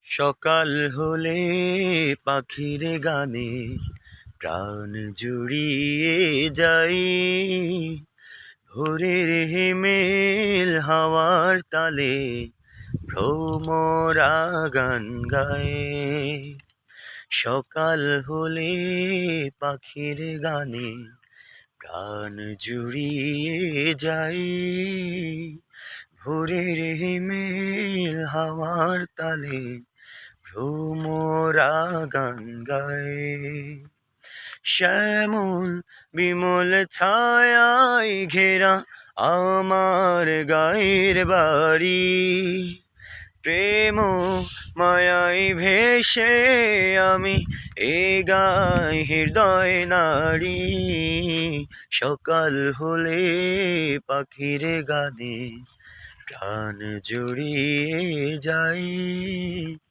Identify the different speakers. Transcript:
Speaker 1: সকাল হলে পাখির গানে প্রাণ জুড়িয়ে যাই। ভোরের হিমেল হাওয়ার তালে ভ্রমরা গান গায়। সকাল হলে পাখির গানে প্রাণ জুড়িয়ে যাই। ভোরের হিমেল হাওয়ার তালে ভ্রমরা গান গায়। শ্যামল বিমল ছায়ায় ঘেরা আমার গায়ের বাড়ি, প্রেম মায়ায় ভেসে আমি এগাই হৃদয় নারী। সকাল হলে পাখির গানে প্রাণ জুড়িয়ে যাই।